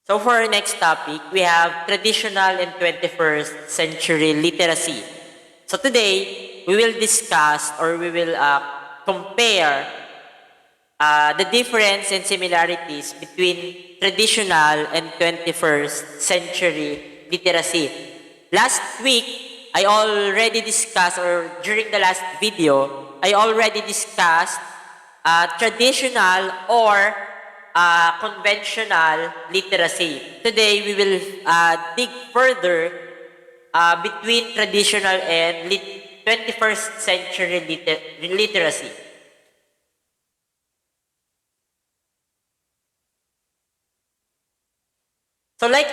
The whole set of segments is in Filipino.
So for our next topic, we have traditional and 21st century literacy. So today, we will discuss or we will compare the difference and similarities between traditional and 21st century literacy. Last week, I already discussed, or during the last video, I already discussed traditional or conventional literacy. Today, we will dig further between traditional and 21st century literacy. So like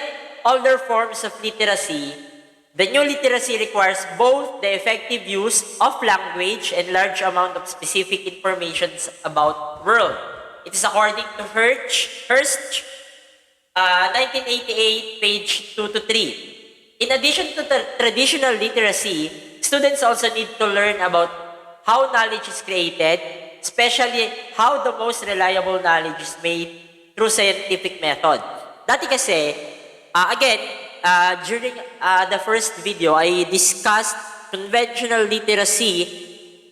older forms of literacy, the new literacy requires both the effective use of language and large amount of specific information about world. It is according to Hurst, 1988, page 2 to 3. In addition to the traditional literacy, students also need to learn about how knowledge is created, especially how the most reliable knowledge is made through scientific method. Dati kasi, during the first video, I discussed conventional literacy,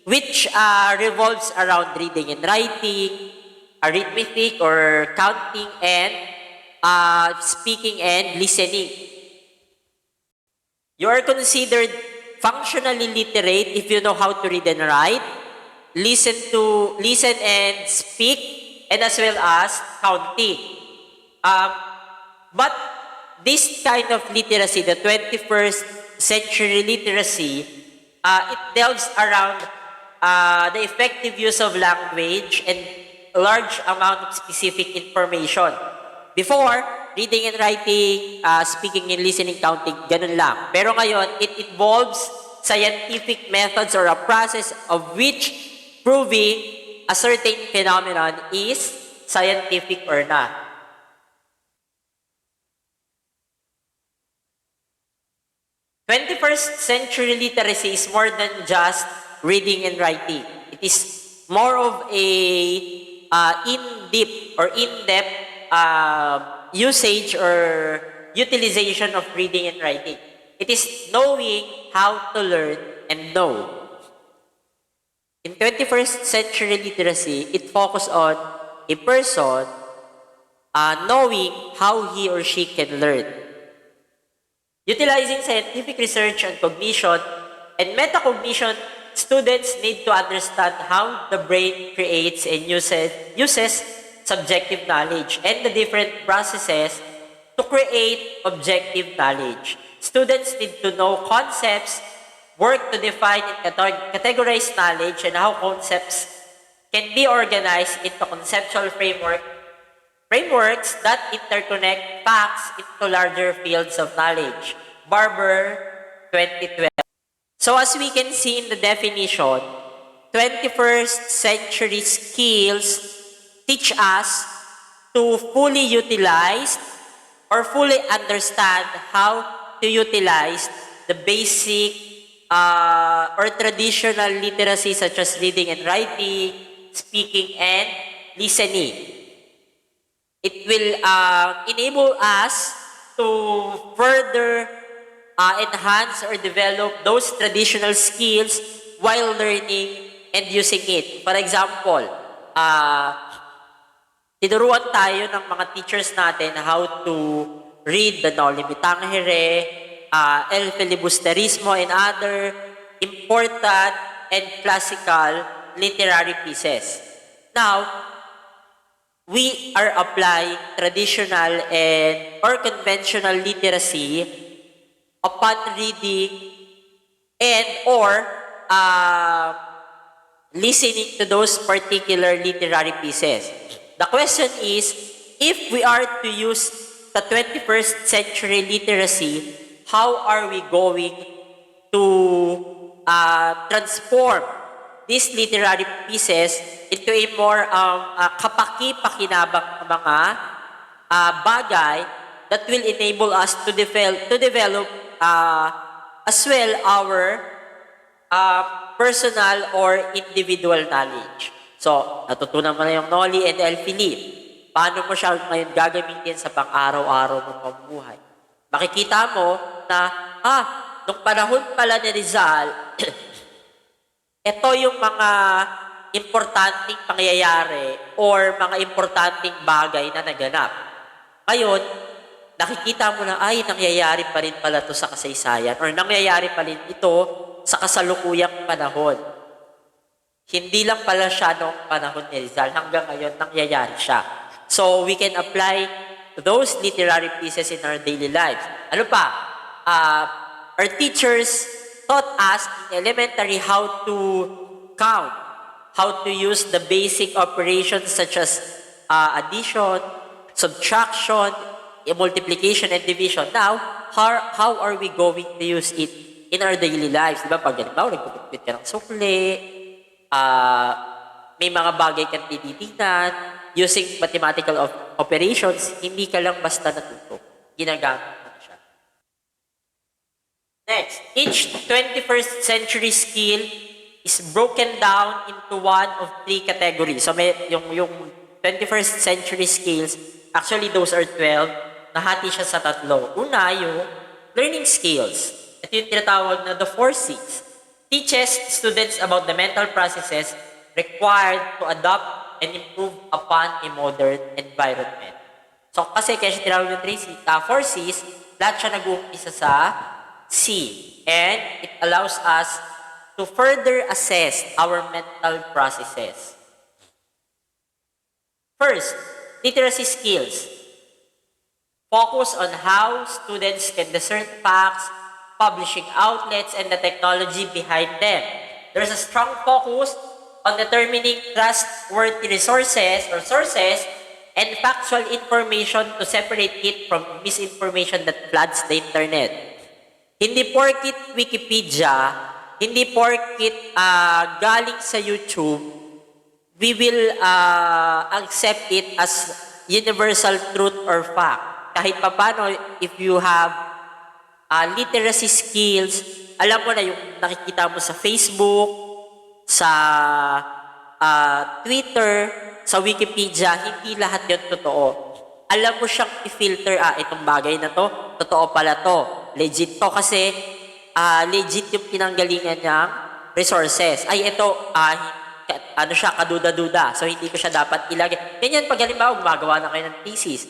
which revolves around reading and writing, arithmetic or counting, and speaking and listening. You are considered functionally literate if you know how to read and write, listen and speak, and as well as counting. But this kind of literacy, the 21st century literacy, it delves around the effective use of language and large amount of specific information. Before, reading and writing, speaking and listening, counting, ganun lang. Pero ngayon, it involves scientific methods or a process of which proving a certain phenomenon is scientific or not. 21st century literacy is more than just reading and writing. It is more of a in-depth usage or utilization of reading and writing. It is knowing how to learn and know. In 21st century literacy, it focuses on a person knowing how he or she can learn. Utilizing scientific research on cognition and metacognition, students need to understand how the brain creates and uses subjective knowledge and the different processes to create objective knowledge. Students need to know concepts, work to define and categorize knowledge, and how concepts can be organized into conceptual frameworks that interconnect facts into larger fields of knowledge. Barber, 2012. So as we can see in the definition, 21st century skills teach us to fully utilize or fully understand how to utilize the basic or traditional literacy such as reading and writing, speaking and listening. It will enable us to further enhance or develop those traditional skills while learning and using it. For example, tinuruan tayo ng mga teachers natin how to read the Noli Me Tangere, El Filibusterismo, and other important and classical literary pieces. Now, we are applying traditional and or conventional literacy upon reading and or listening to those particular literary pieces. The question is, if we are to use the 21st century literacy, how are we going to transform these literary pieces into a more kapaki-pakinabang mga bagay that will enable us to develop as well our personal or individual knowledge. So, natutunan mo na yung Noli and El Filip. Paano mo siya ngayon gagamitin sa pang-araw-araw ng pamumuhay? Makikita mo na, nung panahon pala ni Rizal, ito yung mga importanteng pangyayari or mga importanteng bagay na naganap. Ngayon, nakikita mo na, nangyayari pa rin pala to sa kasaysayan or nangyayari pa rin ito sa kasalukuyang panahon. Hindi lang pala siya noong panahon ni Rizal, hanggang ngayon nangyayari siya. So, we can apply those literary pieces in our daily lives. Ano pa? Our teachers taught us in elementary how to count, how to use the basic operations such as addition, subtraction, multiplication, and division. Now, how are we going to use it in our daily lives? Diba? Pag halimbawa, nagpupit ka ng sukli, may mga bagay kang tititignan, using mathematical operations, hindi ka lang basta natuto. Ginagamit mo na siya. Next, each 21st century skill is broken down into one of three categories. So, yung 21st century skills, actually those are 12, nahati siya sa tatlo. Una, yung learning skills. Ito yung tinatawag na the 4 C's. Teaches students about the mental processes required to adopt and improve upon a modern environment. So, kasi kaya siya tinawag yung 4 C's, lahat siya nag-uumpisa sa C. And it allows us to further assess our mental processes. First, literacy skills. Focus on how students can discern facts, publishing outlets, and the technology behind them. There's a strong focus on determining trustworthy resources or sources and factual information to separate it from misinformation that floods the internet. Hindi porkit Wikipedia, hindi porkit galing sa YouTube, we will accept it as universal truth or fact. Kahit papano, if you have literacy skills, alam mo na yung nakikita mo sa Facebook, sa Twitter, sa Wikipedia, hindi lahat yun totoo. Alam mo siyang i-filter, itong bagay na to, totoo pala to. Legit to kasi legit yung pinanggalingan niyang resources. Ito, siya, kaduda-duda. So, hindi ko siya dapat ilagay. Ganyan, pag halimbawa, gumagawa na kayo ng thesis.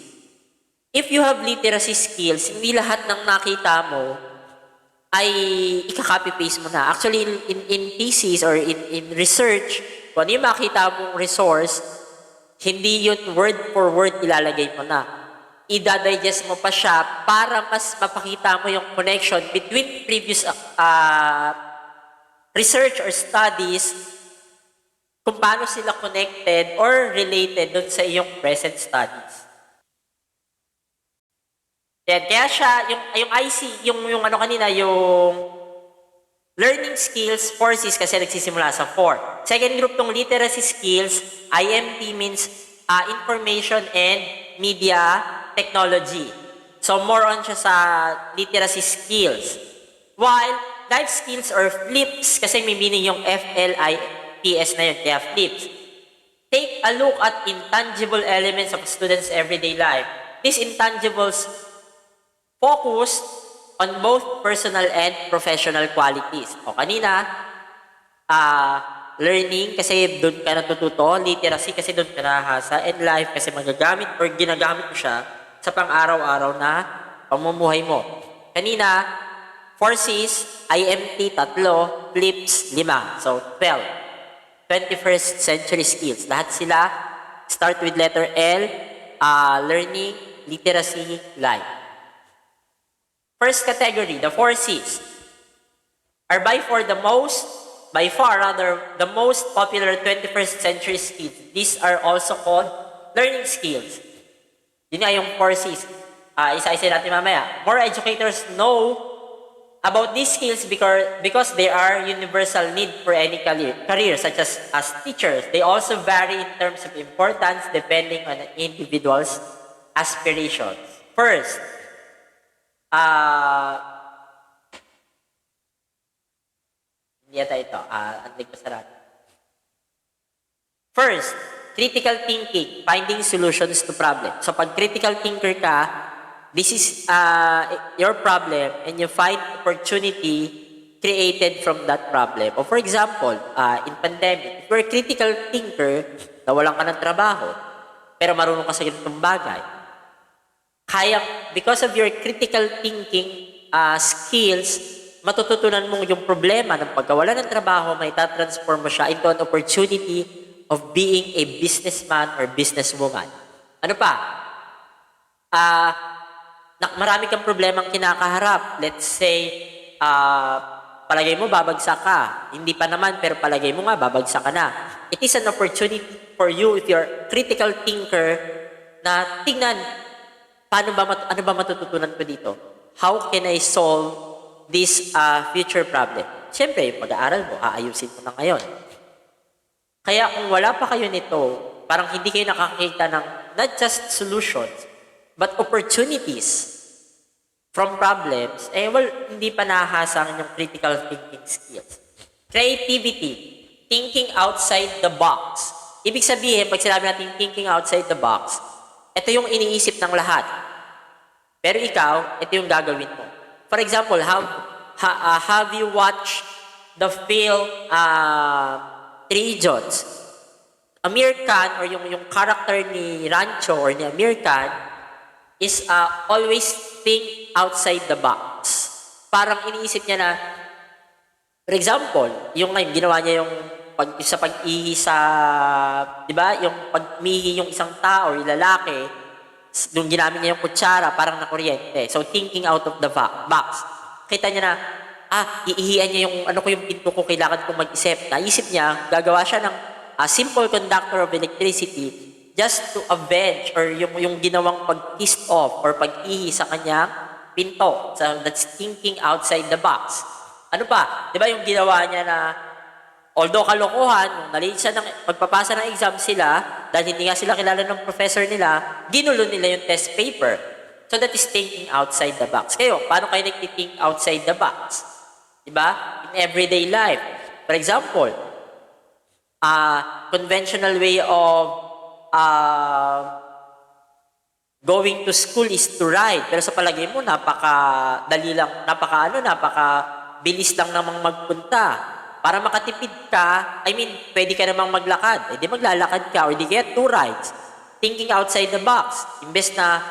If you have literacy skills, hindi lahat ng nakita mo ay ika-copy-paste mo na. Actually, in thesis or in research, kung ano yung makita mong resource, hindi yun word for word ilalagay mo na. Ida-digest mo pa siya para mas mapakita mo yung connection between previous research or studies, kung paano sila connected or related dun sa iyong present studies. Yan, kaya siya, yung IC, yung ano kanina, yung learning skills, 4 C's kasi nagsisimula sa 4. Second group tong literacy skills, IMT means information and media technology. So more on siya sa literacy skills. While life skills or flips, kasi may meaning yung FLIPS na yun, kaya flips. Take a look at intangible elements of students' everyday life. These intangibles focus on both personal and professional qualities. O kanina, learning kasi doon ka natututo, literacy kasi doon ka nahasa, and life kasi magagamit or ginagamit mo siya sa pang-araw-araw na pamumuhay mo. Kanina, 4 C's, IMT, 3, flips, 5. So, 12. 21st century skills. Lahat sila start with letter L, learning, literacy, life. First category, the 4 C's, are by far the most popular 21st century skills. These are also called learning skills. Yun nga yung 4 C's. Isa-isa natin mamaya. More educators know about these skills because they are universal need for any career such as teachers. They also vary in terms of importance depending on an individual's aspirations. First, hindi yata ito. Andig ko sarado. First, critical thinking, finding solutions to problems. So pag critical thinker ka, this is your problem and you find opportunity created from that problem. O for example, in pandemic, if you're a critical thinker, nawalan ka ng trabaho, pero marunong ka sa ganitong bagay, because of your critical thinking skills, matututunan mo yung problema ng pagkawala ng trabaho, may tatransform mo siya into an opportunity of being a businessman or businesswoman. Ano pa? Marami kang problemang kinakaharap. Let's say, palagay mo babagsak ka. Hindi pa naman, pero palagay mo nga babagsak ka na. It is an opportunity for you if you're critical thinker na tingnan, ano ba matututunan ko dito? How can I solve this future problem? Siyempre, yung pag-aaral mo, aayusin mo na ngayon. Kaya kung wala pa kayo nito, parang hindi kayo nakakita ng not just solutions, but opportunities from problems, hindi pa nahahasang yung critical thinking skills. Creativity, thinking outside the box. Ibig sabihin, pag sinabi natin thinking outside the box, ito yung iniisip ng lahat. Pero ikaw, ito yung gagawin mo. For example, have you watched the film Three Idiots? Amir Khan, or yung character ni Rancho or ni Amir Khan, is always think outside the box. Parang iniisip niya na, for example, yung ngayon, ginawa niya yung sa pag-ihi sa, di ba, yung pag-mihi yung isang tao or yung lalaki, nung ginamit niya yung kutsara, parang nakuryente. So, thinking out of the box. Kita niya na, iihian niya yung, yung pinto ko, kailangan kong mag-isip. Naisip niya, gagawa siya ng simple conductor of electricity just to avenge or yung ginawang pag-twist off or pag-ihi sa kanyang pinto. So, that's thinking outside the box. Ano pa? Di ba yung ginawa niya na although kalokohan, nung nalate siya ng pagpapasa ng exam sila, dahil hindi nga sila kilala ng professor nila, ginulo nila yung test paper. So that is thinking outside the box. Kayo, paano kayo nag-think outside the box? Diba? In everyday life. For example, conventional way of going to school is to ride. Pero sa palagay mo, napaka-dali lang, napaka-bilis lang namang magpunta. Para makatipid ka, pwede ka namang maglakad. Di maglalakad ka or di kaya 2 rides. Thinking outside the box. Imbes na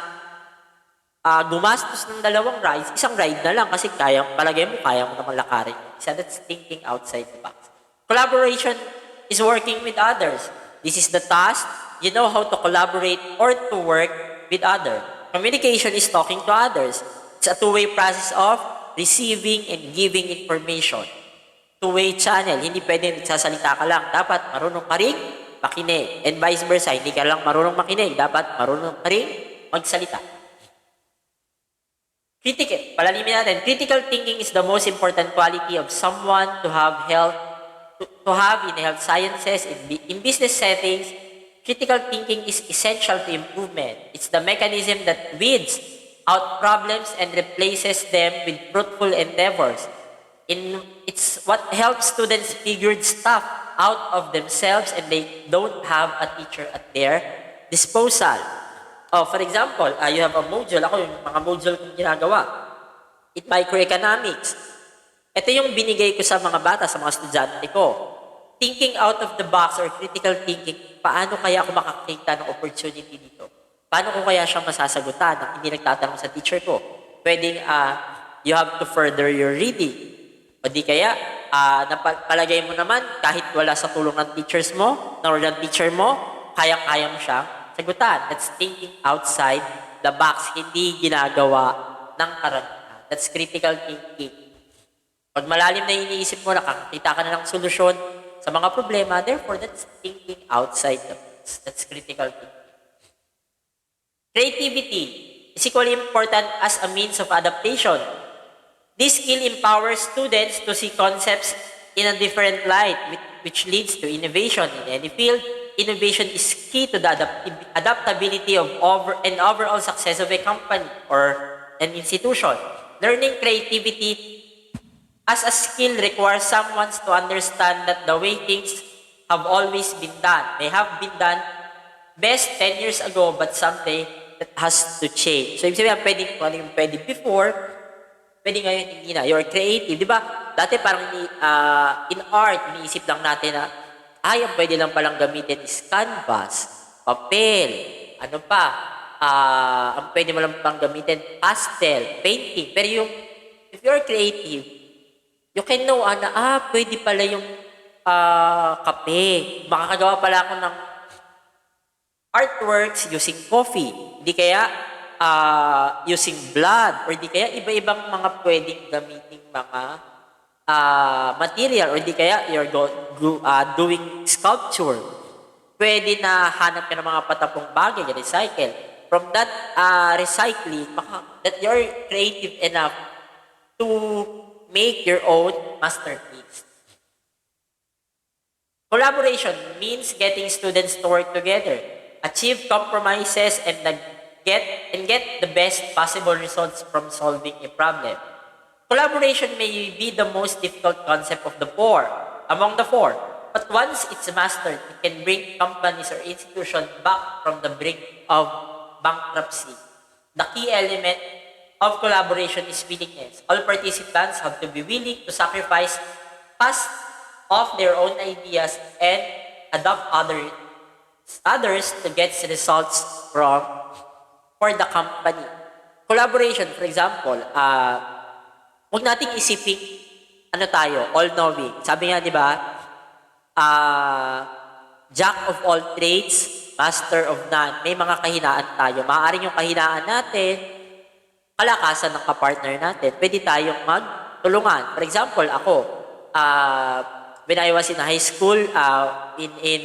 gumastos ng 2 rides, isang ride na lang kasi palagay mo, kaya mo naman lakarin. So that's thinking outside the box. Collaboration is working with others. This is the task. You know how to collaborate or to work with others. Communication is talking to others. It's a two-way process of receiving and giving information. Two-way channel. Hindi pwede nagsasalita ka lang. Dapat marunong ka rin makinig. And vice versa. Hindi ka lang marunong makinig. Dapat marunong ka rin magsalita. Palalimin natin. Critical thinking is the most important quality of someone to have in health sciences, in business settings. Critical thinking is essential to improvement. It's the mechanism that weeds out problems and replaces them with fruitful endeavors. It's what helps students figure stuff out of themselves and they don't have a teacher at their disposal. For example, you have a module. Ako yung mga module kong ginagawa. In microeconomics. Ito yung binigay ko sa mga bata, sa mga estudyante ko. Thinking out of the box or critical thinking, paano kaya ako makakita ng opportunity dito? Paano ko kaya siya masasagutan na hindi nagtatanong sa teacher ko? Pwedeng you have to further your reading. O di kaya, palagay mo naman, kahit wala sa tulong ng teachers mo, or ng teacher mo, kaya-kaya mo siyang sagutan. That's thinking outside the box, hindi ginagawa ng karamihan. That's critical thinking. Pag malalim na iniisip mo, nakakita ka na ng solusyon sa mga problema, therefore, that's thinking outside the box. That's critical thinking. Creativity is equally important as a means of adaptation. This skill empowers students to see concepts in a different light, which leads to innovation in any field. Innovation is key to the adaptability of overall success of a company or an institution. Learning creativity as a skill requires someone to understand that the way things have always been done. May have been done best 10 years ago, but someday that has to change. So, ibig sabihin, pwede kung ano yung pwede before, pwede ngayon hindi na. You're creative, di ba? Dati parang in art, iniisip lang natin na, ang pwede lang palang gamitin is canvas, papel, ano pa, ang pwede mo lang pang gamitin, pastel, painting. Pero yung, if you're creative, you can know, pwede pala yung kape. Makakagawa pala ako ng artworks using coffee. Hindi kaya using blood. Or di kaya iba-ibang mga pwedeng gamitin mga material. Or di kaya you're doing sculpture. Pwede na hanap ka ng mga patapong bagay, recycle. From that recycling, that you're creative enough to make your own masterpiece. Collaboration means getting students to work together, achieve compromises, and get the best possible results from solving a problem. Collaboration may be the most difficult concept of among the four, but once it's mastered, it can bring companies or institutions back from the brink of bankruptcy. The key element of collaboration is willingness. All participants have to be willing to sacrifice past of their own ideas and adopt others to get results for the company. Collaboration, for example, huwag nating isipin, all-knowing. Sabi nga, di ba, jack of all trades, master of none. May mga kahinaan tayo. Maaaring yung kahinaan natin, kalakasan ng kapartner natin, pwede tayong magtulungan. For example, ako, when I was in high school, in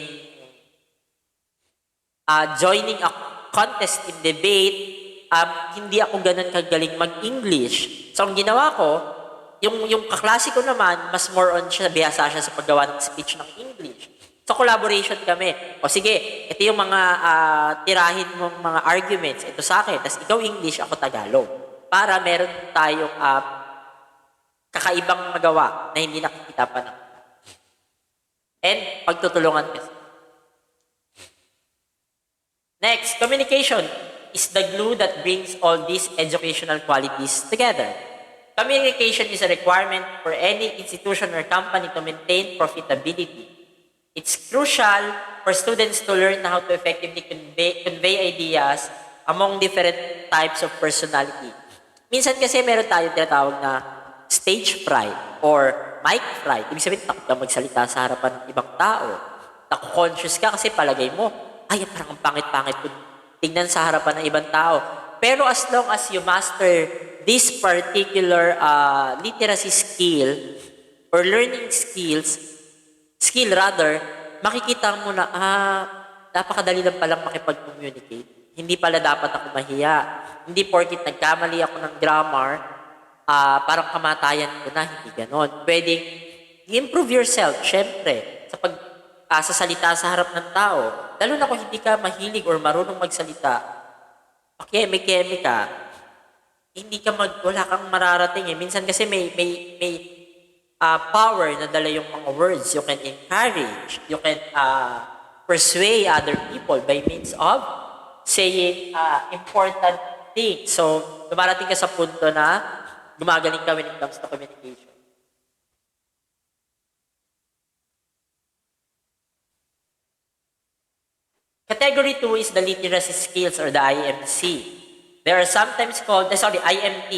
joining a contest in debate, hindi ako ganun kagaling mag-English. So, ang ginawa ko, yung kaklase ko naman, mas more on siya, bihasa siya sa paggawa ng speech ng English. So, collaboration kami. O sige, ito yung mga tirahin mong mga arguments. Ito sa akin. Tapos ikaw English, ako Tagalog. Para meron tayong kakaibang magawa na hindi nakikita pa ng and pagtutulungan kasi. Next, communication is the glue that brings all these educational qualities together. Communication is a requirement for any institution or company to maintain profitability. It's crucial for students to learn how to effectively convey ideas among different types of personality. Minsan kasi meron tayo tinatawag na stage fright or mic fright. Ibig sabihin, takot ka magsalita sa harapan ng ibang tao. Naku-conscious ka kasi palagay mo, parang ang pangit-pangit ko tingnan sa harapan ng ibang tao. Pero as long as you master this particular literacy skill or learning skill rather, makikita mo na, napakadali lang palang makipag-communicate. Hindi pala dapat ako mahiya. Hindi porkit nagkamali ako ng grammar, parang kamatayan ko na, hindi ganon. Pwedeng improve yourself, syempre, sa salita sa harap ng tao. Lalo na kung hindi ka mahilig or marunong magsalita, pakeme-keme ka, wala kang mararating eh. Minsan kasi may power na dala yung mga words. You can encourage, you can persuade other people by means of saying important things. So, dumarating ka sa punto na gumagaling ka when it comes to communication. Category 2 is the literacy skills or the IMC. They are sometimes called, IMT.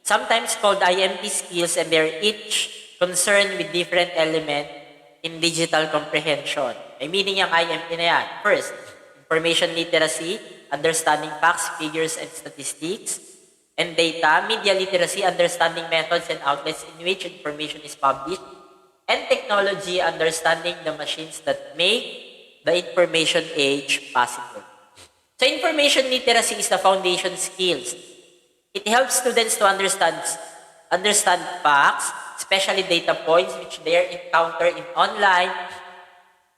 Sometimes called IMT skills, and they're each concerned with different element in digital comprehension. May meaning yung IMT na yan. First, information literacy, understanding facts, figures, and statistics, and data. Media literacy, understanding methods and outlets in which information is published, and technology, understanding the machines that make the information age possible. So information literacy is the foundation skills. It helps students to understand facts, especially data points which they encounter in online.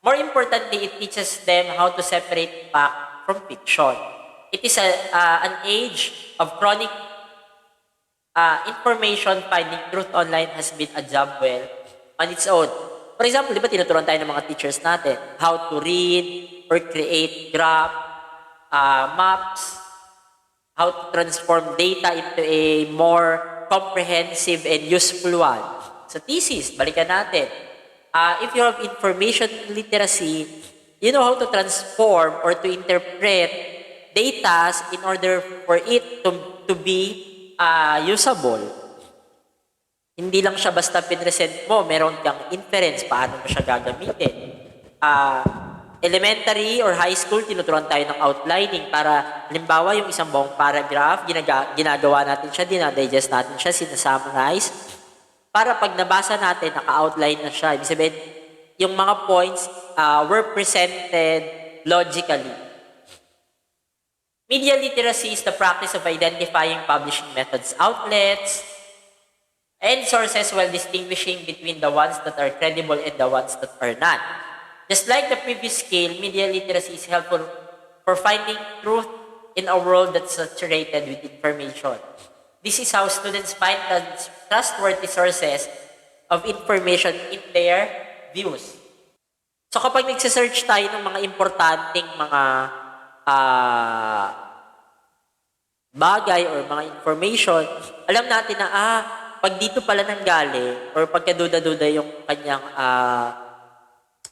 More importantly, it teaches them how to separate fact from fiction. It is an age of chronic information. Finding truth online has been a job well on its own. For example, di ba tinuturuan tayo ng mga teachers natin how to read or create graph, maps, how to transform data into a more comprehensive and useful one. Sa thesis, balikan natin. If you have information literacy, you know how to transform or to interpret data in order for it to be usable. Hindi lang siya basta pinresent mo, meron kang inference, paano mo siya gagamitin. Elementary or high school, tinuturuan tayo ng outlining para, halimbawa, yung isang buong paragraph, ginagawa natin siya, dinadigest natin siya, sinasummarize, para pag nabasa natin, naka-outline na siya. Ibig sabihin, yung mga points were presented logically. Media literacy is the practice of identifying publishing methods, outlets, and sources while distinguishing between the ones that are credible and the ones that are not. Just like the previous scale, media literacy is helpful for finding truth in a world that's saturated with information. This is how students find trustworthy sources of information in their views. So kapag nagsisearch tayo ng mga importanteng mga bagay or mga information, alam natin na pag dito pala nanggaling or pagkaduda-duda yung kanyang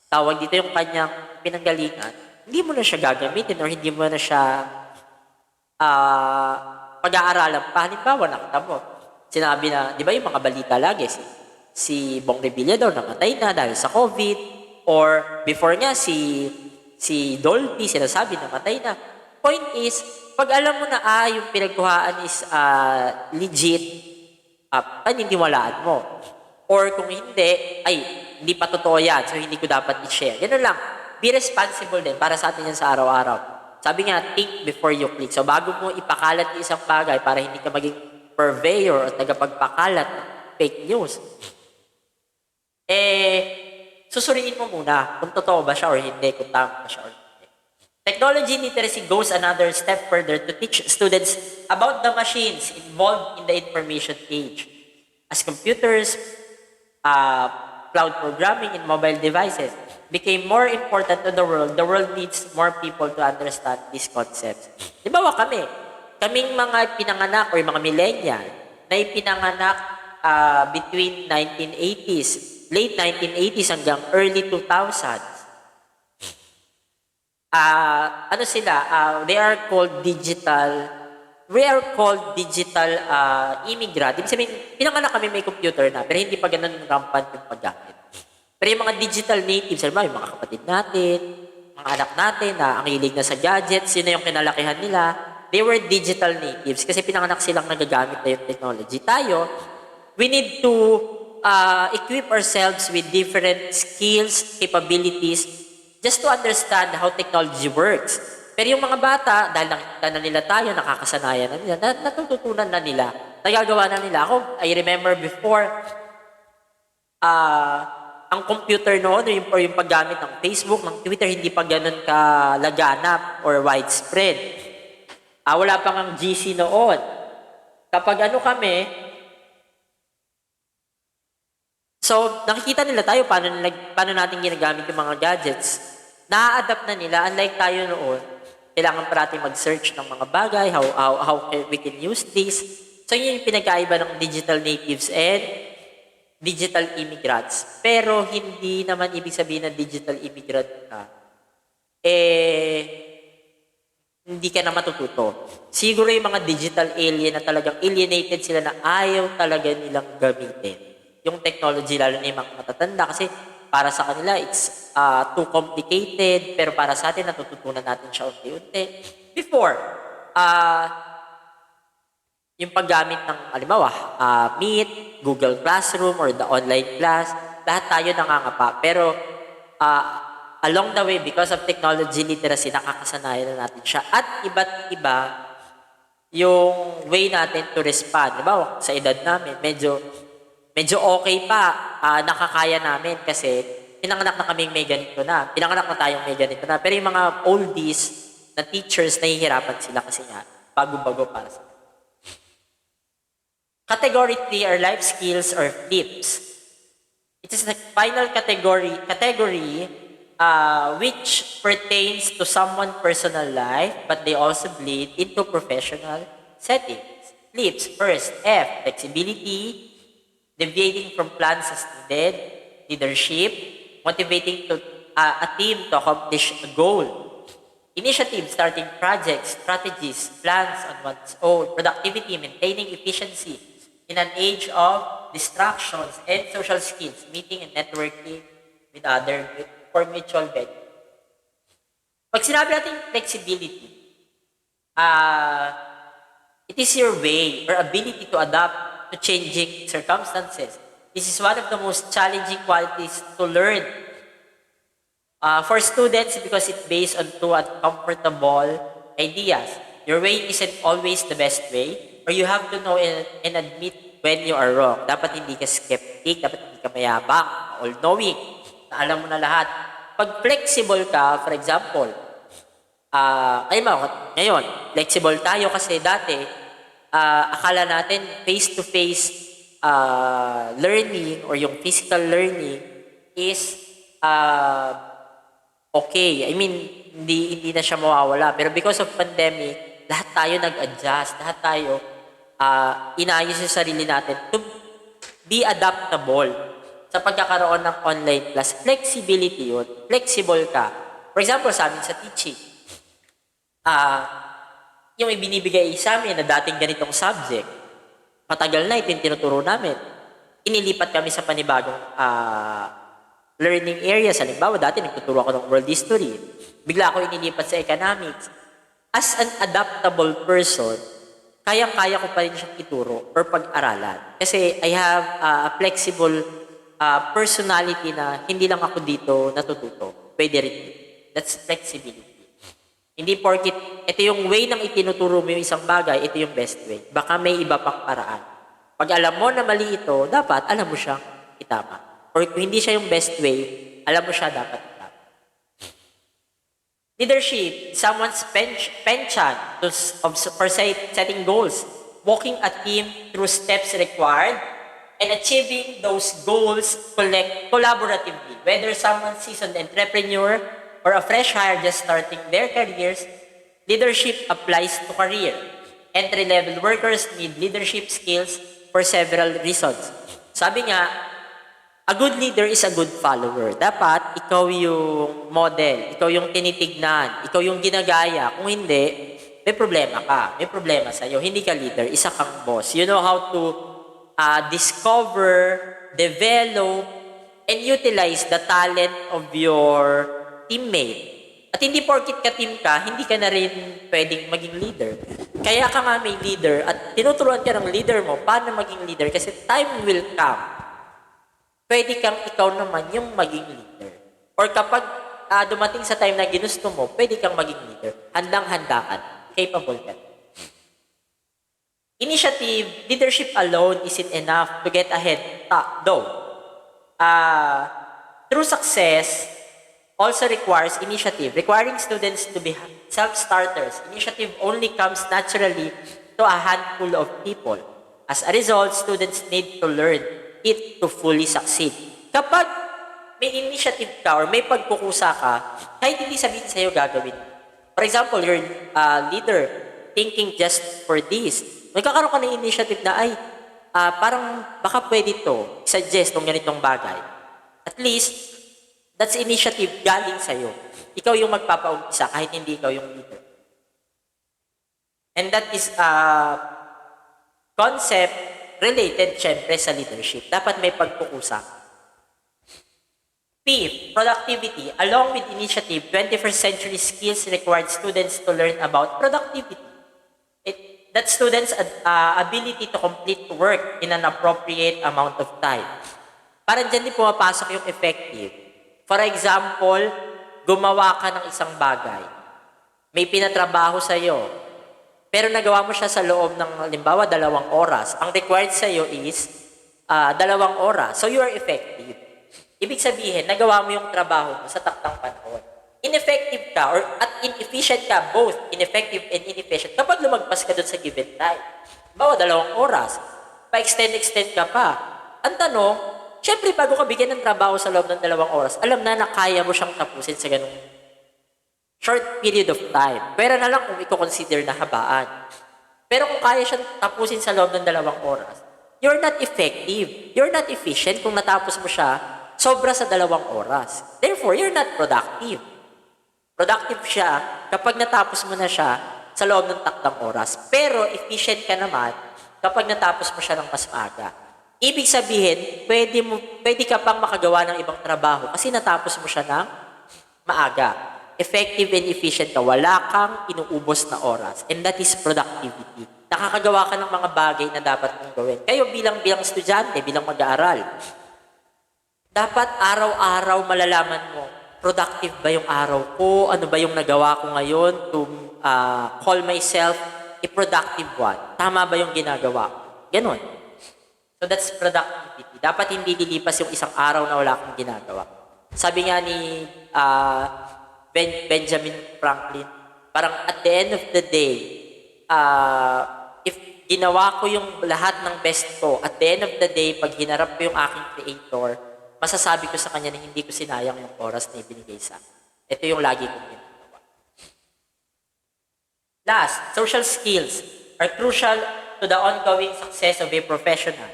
tawag dito yung kanyang pinanggalingan, hindi mo na siya gagamitin or hindi mo na siya pag-aaralan pa. Halimbawa, nakita mo, sinabi na, di ba yung mga balita lagi, si Bong Revilla daw namatay na dahil sa COVID, or before nga, si Dolphy, sinasabi namatay na. Point is, pag alam mo na yung pinagkuhaan is legit, paniniwalaan mo. Or kung hindi, hindi pa totoo yan, so hindi ko dapat i-share. Ganun lang. Be responsible din para sa atin yan sa araw-araw. Sabi nga, think before you click. So bago mo ipakalat yung isang bagay para hindi ka maging purveyor o tagapagpakalat ng fake news, susuriin mo muna kung totoo ba siya or hindi, kung tama ba siya or hindi. Technology literacy goes another step further to teach students about the machines involved in the information age. As computers, cloud programming, and mobile devices became more important to the world needs more people to understand these concepts. Di ba kaming mga pinanganak or mga millennial na ipinanganak between 1980s, late 1980s hanggang early 2000s. They are called digital immigrant. Ibig sabihin, pinanganak kami may computer na, pero hindi pa ganun rampant yung paggamit. Pero yung mga digital natives, alam mo, yung mga kapatid natin, mga anak natin na ang hilig na sa gadgets, yun na yung kinalakihan nila, they were digital natives kasi pinanganak silang nagagamit na yung technology. Tayo, we need to equip ourselves with different skills, capabilities, just to understand how technology works. Pero yung mga bata, dahil nakita na nila tayo, nakakasanayan na nila, natututunan na nila, nagagawa na nila. Ako, I remember before, ang computer noon, yung paggamit ng Facebook, ng Twitter, hindi pa ganun kalaganap or widespread. Wala pang ang GC noon. Kapag kami, so nakikita nila tayo paano natin ginagamit yung mga gadgets. Na-adapt na nila, unlike tayo noon, kailangan parating mag-search ng mga bagay, how we can use this. So yun yung pinagkaiba ng digital natives and digital immigrants. Pero hindi naman ibig sabihin na digital immigrant ka, hindi ka na matututo. Siguro yung mga digital alien na talagang alienated sila na ayaw talaga nilang gamitin yung technology, lalo na yung mga matatanda. Kasi para sa kanila, it's too complicated, pero para sa atin, natututunan natin siya unti-unti. Before, yung paggamit ng, halimbawa, Meet, Google Classroom, or the online class, lahat tayo nangangapa. Pero, along the way, because of technology literacy, nakakasanayan na natin siya. At iba't iba yung way natin to respond. Halimbawa, sa edad namin, medyo okay pa, nakakaya namin kasi pinanganak na kaming may ganito na. Pinanganak na tayong may ganito na. Pero yung mga oldies na teachers, nahihirapan sila kasi nga, bago-bago para sa Category 3 are life skills or tips. It is the final category which pertains to someone's personal life, but they also bleed into professional settings. Leaps first, F, flexibility, deviating from plans as needed, leadership, motivating a team to accomplish a goal. Initiative, starting projects, strategies, plans on one's own, productivity, maintaining efficiency in an age of distractions and social skills, meeting and networking with other for mutual benefit. Pag sinabi natin flexibility, it is your way or ability to adapt to changing circumstances. This is one of the most challenging qualities to learn for students because it's based on two uncomfortable ideas. Your way isn't always the best way, or you have to know and admit when you are wrong. Dapat hindi ka skeptic, dapat hindi ka mayabang, all-knowing, na alam mo na lahat. Pag flexible ka, for example, ngayon, flexible tayo kasi dati, akala natin face-to-face learning or yung physical learning is okay. I mean, hindi na siya mawawala. Pero because of pandemic, lahat tayo nag-adjust, lahat tayo inayos yung sarili natin to be adaptable sa pagkakaroon ng online class. Flexibility yun. Flexible ka. For example, sa amin sa teaching, yung ibinibigay sa amin na dating ganitong subject, matagal na ito yung tinuturo namin. Inilipat kami sa panibagong learning areas. Halimbawa, dati nagtuturo ako ng world history. Bigla ako inilipat sa economics. As an adaptable person, kayang-kaya ko pa rin siyang ituro or pag-aralan. Kasi I have a flexible personality na hindi lang ako dito natututo. Pwede rin. That's flexibility. Hindi porkit, ito yung way ng itinuturo mo yung isang bagay, ito yung best way. Baka may iba pang paraan. Pag alam mo na mali ito, dapat alam mo siyang itama. Or kung hindi siya yung best way, alam mo siya dapat itama. Leadership, someone's penchant for setting goals, walking a team through steps required, and achieving those goals collaboratively. Whether someone's seasoned entrepreneur or a fresh hire just starting their careers, leadership applies to career. Entry-level workers need leadership skills for several reasons. Sabi nga, a good leader is a good follower. Dapat, ikaw yung model, ikaw yung tinitignan, ikaw yung ginagaya. Kung hindi, may problema ka. May problema sa'yo. Hindi ka leader, isa kang boss. You know how to discover, develop, and utilize the talent of your teammate. At hindi porkit ka team ka, hindi ka na rin pwedeng maging leader. Kaya ka nga may leader at tinuturuan ka ng leader mo paano maging leader kasi time will come. Pwede kang ikaw naman yung maging leader. Or kapag dumating sa time na ginusto mo, pwede kang maging leader. Handang-handa ka. Capable ka. Initiative, leadership alone isn't enough to get ahead. Though, true success also requires initiative. Requiring students to be self-starters. Initiative only comes naturally to a handful of people. As a result, students need to learn it to fully succeed. Kapag may initiative ka or may pagkukusa ka, kahit hindi sabihin sa'yo gagawin. For example, you're a leader thinking just for this. Magkakaroon ka ng initiative na parang baka pwede to suggest tong ganitong bagay. At least, that's initiative galing sa'yo. Ikaw yung magpapaumpisa kahit hindi ikaw yung leader. And that is a concept related, syempre, sa leadership. Dapat may pagkukusa. Fifth, productivity. Along with initiative, 21st century skills required students to learn about productivity. That students' ability to complete work in an appropriate amount of time. Parang dyan din pumapasok yung effective. For example, gumawa ka ng isang bagay. May pinatrabaho sa'yo. Pero nagawa mo siya sa loob ng, halimbawa, 2 oras. Ang required sa'yo is 2 oras. So, you are effective. Ibig sabihin, nagawa mo yung trabaho mo sa taktang panahon. Ineffective ka or at inefficient ka, both ineffective and inefficient, kapag lumagpas ka dun sa given time. Halimbawa, 2 oras. Pa-extend ka pa. Ang tanong, syempre bago ka bigyan ng trabaho sa loob ng 2 oras, alam na kaya mo siyang tapusin sa ganung short period of time. Pero na lang kung i-consider na habaan. Pero kung kaya siyang tapusin sa loob ng 2 oras, you're not effective. You're not efficient kung natapos mo siya sobra sa 2 oras. Therefore, you're not productive. Productive siya kapag natapos mo na siya sa loob ng takdang oras. Pero efficient ka naman kapag natapos mo siya ng mas maaga. Ibig sabihin, pwede ka pang makagawa ng ibang trabaho kasi natapos mo siya ng maaga. Effective and efficient ka. Wala kang inuubos na oras. And that is productivity. Nakakagawa ka ng mga bagay na dapat mong gawin. Kayo bilang estudyante, bilang mag-aaral, dapat araw-araw malalaman mo, productive ba yung araw ko? Ano ba yung nagawa ko ngayon to call myself a productive one? Tama ba yung ginagawa ko? Ganon. So that's productivity. Dapat hindi lilipas yung isang araw na wala kang ginagawa. Sabi nga ni Benjamin Franklin, parang at the end of the day, if ginawa ko yung lahat ng best ko, at the end of the day, pag hinarap ko yung aking creator, masasabi ko sa kanya na hindi ko sinayang yung oras na ibinigay sa akin. Ito yung lagi kong ginagawa. Last, social skills are crucial to the ongoing success of a professional.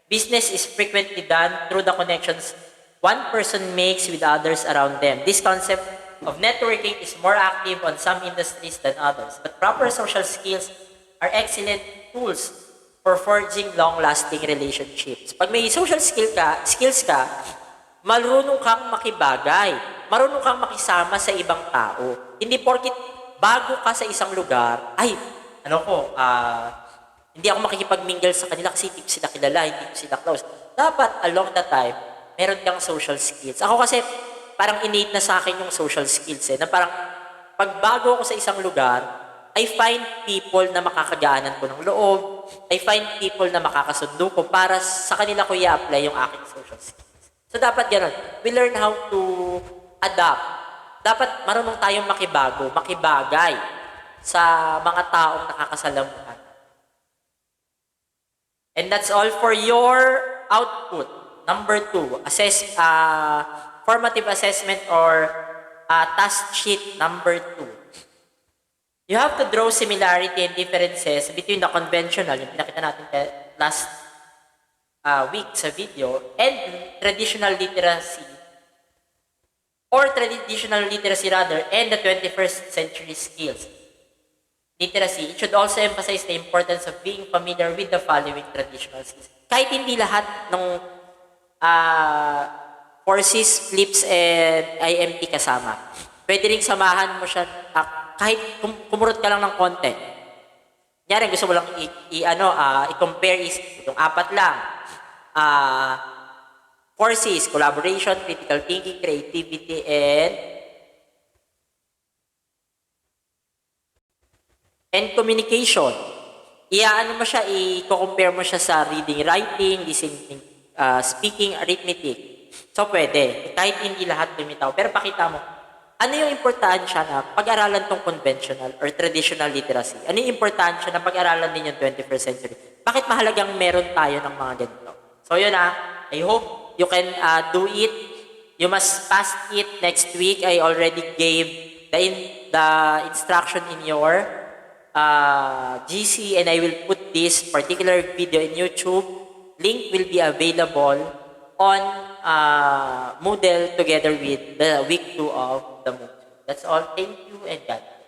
Business is frequently done through the connections one person makes with others around them. This concept of networking is more active on some industries than others, but proper social skills are excellent tools for forging long-lasting relationships. Pag may social skills ka, marunong kang makibagay, marunong kang makisama sa ibang tao. Hindi porkit bago ka sa isang lugar, hindi ako makikipag-mingle sa kanila kasi hindi ko sila kilala, hindi ko sila close. Dapat along the time, meron kang social skills. Ako kasi, parang innate na sa akin yung social skills na parang pag bago ako sa isang lugar, I find people na makakagaanan ko ng loob, I find people na makakasundo ko para sa kanila ko i-apply yung aking social skills. So dapat ganun. We learn how to adapt. Dapat marunong tayong makibagay sa mga taong nakakasalamuhan. And that's all for your output. Number 2, formative assessment or task sheet number 2. You have to draw similarity and differences between the conventional, yung pinakita natin last week sa video, and traditional literacy, and the 21st century skills. Literacy, it should also emphasize the importance of being familiar with the following traditional skills. Kahit hindi lahat ng forces, flips, and IMT kasama. Pwede rin samahan mo siya kahit kumurot ka lang ng konti. Kunyari, gusto mo lang i-compare is itong 4 lang. Forces, collaboration, critical thinking, creativity, and communication. I-compare mo siya sa reading, writing, listening, speaking, arithmetic. So, pwede. Kahit hindi lahat lumitaw. Pero pakita mo, ano yung importansya na pag-aralan tong conventional or traditional literacy? Ano yung importansya na pag-aralan din yung 21st century? Bakit mahalagang meron tayo ng mga ganito? So, yun I hope you can do it. You must pass it next week. I already gave the instruction in your GC, and I will put this particular video in YouTube. Link will be available on Moodle together with the week 2 of the Moodle. That's all. Thank you and God bless.